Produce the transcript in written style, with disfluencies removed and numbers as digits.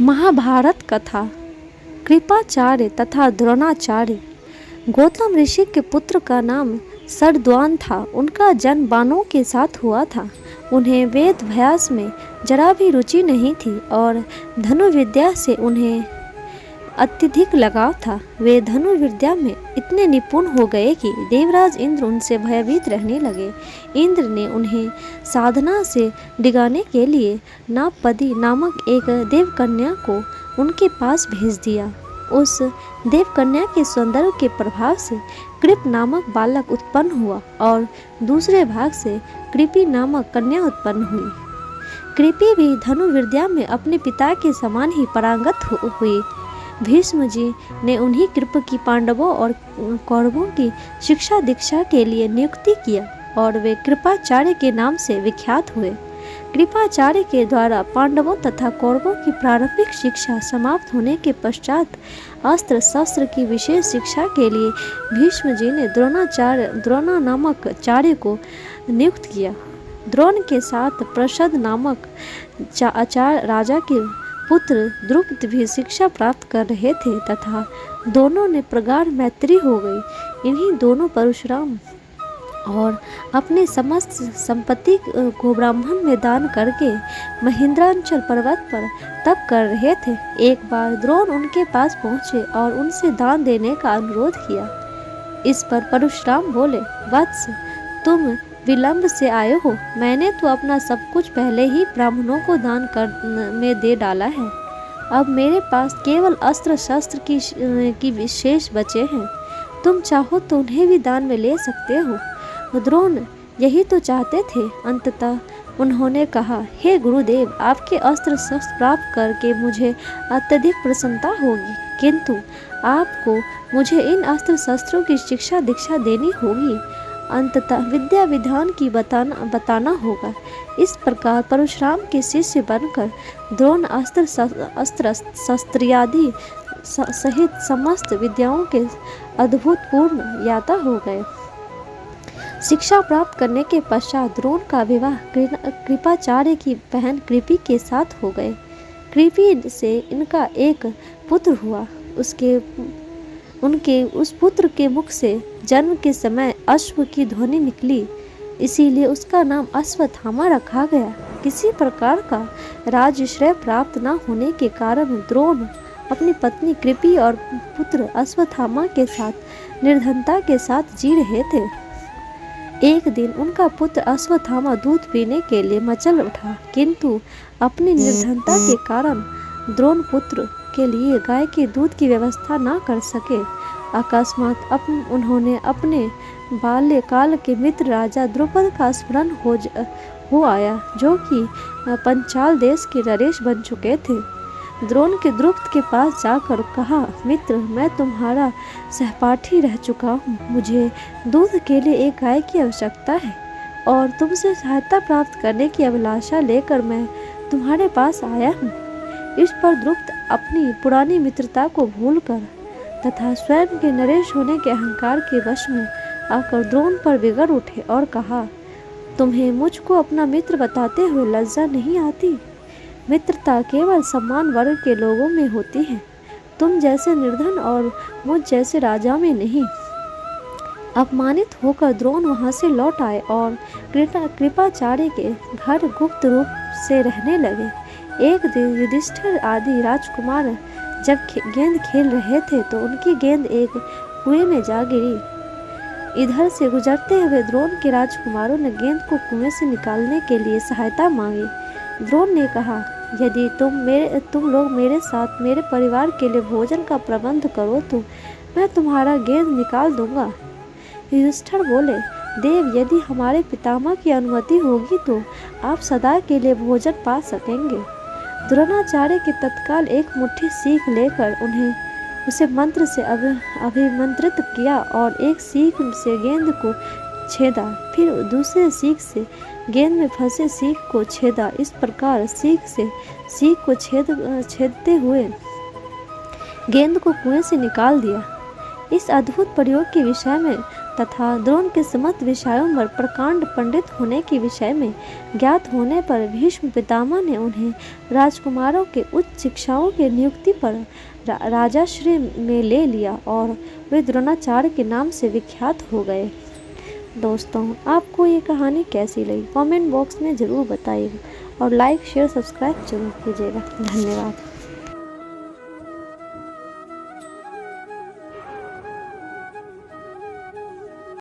महाभारत कथा। कृपाचार्य तथा द्रोणाचार्य। गौतम ऋषि के पुत्र का नाम शरद्वान था। उनका जन्म बाणों के साथ हुआ था। उन्हें वेद अभ्यास में जरा भी रुचि नहीं थी और धनुर्विद्या से उन्हें अत्यधिक लगाव था। वे धनुर्विद्या में इतने निपुण हो गए कि देवराज इंद्र उनसे भयभीत रहने लगे। इंद्र ने उन्हें साधना से डिगाने के लिए नापदी नामक एक देवकन्या को उनके पास भेज दिया। उस देवकन्या के सौंदर्य के प्रभाव से कृप नामक बालक उत्पन्न हुआ और दूसरे भाग से कृपि नामक कन्या उत्पन्न हुई। कृपि भी धनुर्विद्या में अपने पिता के समान ही पारंगत हुई। भीष्म जी ने उन्हीं कृप की पांडवों और कौरवों की शिक्षा दीक्षा के लिए नियुक्ति किया और वे कृपाचार्य के नाम से विख्यात हुए। कृपाचार्य के द्वारा पांडवों तथा कौरवों की प्रारंभिक शिक्षा समाप्त होने के पश्चात अस्त्र शस्त्र की विशेष शिक्षा के लिए भीष्म जी ने द्रोण नामक आचार्य को नियुक्त किया। द्रोण के साथ प्रसद नामक आचार्य राजा के पुत्र द्रुपद भी शिक्षा प्राप्त कर रहे थे तथा दोनों ने प्रगाढ़ मैत्री हो गई। इन्हीं दोनों परशुराम और अपने समस्त संपत्ति को ब्राह्मण में दान करके महेंद्रांचल पर्वत पर तप कर रहे थे। एक बार द्रोण उनके पास पहुँचे और उनसे दान देने का अनुरोध किया। इस पर परशुराम बोले, वत्स, तुम विलंब से आए हो। मैंने तो अपना सब कुछ पहले ही ब्राह्मणों को दान में दे डाला है। अब मेरे पास केवल अस्त्र शस्त्र की विशेष बचे हैं। तुम चाहो तो उन्हें भी दान में ले सकते हो। द्रोण यही तो चाहते थे। अंततः उन्होंने कहा, हे गुरुदेव, आपके अस्त्र शस्त्र प्राप्त करके मुझे अत्यधिक प्रसन्नता होगी, किंतु आपको मुझे इन अस्त्र शस्त्रों की शिक्षा दीक्षा देनी होगी। अंततः विद्या विधान की बताना होगा। इस प्रकार परशुराम के शिष्य बनकर द्रोण अस्त्र शस्त्रादि सहित समस्त विद्याओं के अद्भुतपूर्ण ज्ञाता हो गए। शिक्षा प्राप्त करने के पश्चात द्रोण का विवाह कृपाचार्य की बहन कृपि के साथ हो गए। कृपि से इनका एक पुत्र हुआ। उनके उस पुत्र के मुख से जन्म के समय अश्व की ध्वनि निकली, इसीलिए उसका नाम अश्वत्थामा रखा गया। किसी प्रकार का राजश्रय प्राप्त न होने के कारण द्रोण अपनी पत्नी कृपि और पुत्र अश्वत्थामा के साथ निर्धनता के साथ जी रहे थे। एक दिन उनका पुत्र अश्वत्थामा दूध पीने के लिए मचल उठा, किंतु अपनी निर्धनता के कारण द्रोण पुत्र के लिए गाय के दूध की व्यवस्था न कर सके। अकस्मात उन्होंने अपने बाल्यकाल के मित्र राजा द्रुपद का स्मरण हो आया, जो कि पंचाल देश के नरेश बन चुके थे। द्रोण के द्रुपद के पास जाकर कहा, मित्र, मैं तुम्हारा सहपाठी रह चुका हूँ। मुझे दूध के लिए एक गाय की आवश्यकता है और तुमसे सहायता प्राप्त करने की अभिलाषा लेकर मैं तुम्हारे पास आया हूँ। इस पर द्रुपद अपनी पुरानी मित्रता को भूलकर तथा स्वयं के नरेश होने के अहंकार के वश में आकर द्रोण पर बिगड़ उठे और कहा, तुम्हें मुझको अपना मित्र बताते हुए लज्जा नहीं आती? मित्रता केवल सम्मान वर्ग के लोगों में होती है, तुम जैसे निर्धन और मुझ जैसे राजा में नहीं। अपमानित होकर द्रोण वहां से लौट आए और कृपाचार्य के घर गुप्त रूप से रहने लगे। एक दिन युधिष्ठिर आदि राजकुमार जब गेंद खेल रहे थे तो उनकी गेंद एक कुएं में जा गिरी। इधर से गुजरते हुए द्रोण के राजकुमारों ने गेंद को कुएं से निकालने के लिए सहायता मांगी। द्रोण ने कहा, यदि तुम लोग मेरे साथ मेरे परिवार के लिए भोजन का प्रबंध करो तो मैं तुम्हारा गेंद निकाल दूंगा। युधिष्ठिर बोले, देव, यदि हमारे पितामह की अनुमति होगी तो आप सदा के लिए भोजन पा सकेंगे। द्रोणाचार्य के तत्काल एक मुट्ठी सीख लेकर उसे मंत्र से अभिमंत्रित किया और एक सीख से गेंद को छेदा, फिर दूसरे सीख से गेंद में फंसे सीख को छेदा। इस प्रकार सीख को छेदते हुए गेंद को कुएं से निकाल दिया। इस अद्भुत प्रयोग के विषय में तथा द्रोण के समस्त विषयों में प्रकांड पंडित होने के विषय में ज्ञात होने पर भीष्म पितामह ने उन्हें राजकुमारों के उच्च शिक्षाओं की नियुक्ति पर राजाश्रय में ले लिया और वे द्रोणाचार्य के नाम से विख्यात हो गए। दोस्तों, आपको ये कहानी कैसी लगी कमेंट बॉक्स में ज़रूर बताइएगा और लाइक शेयर सब्सक्राइब जरूर कीजिएगा। धन्यवाद।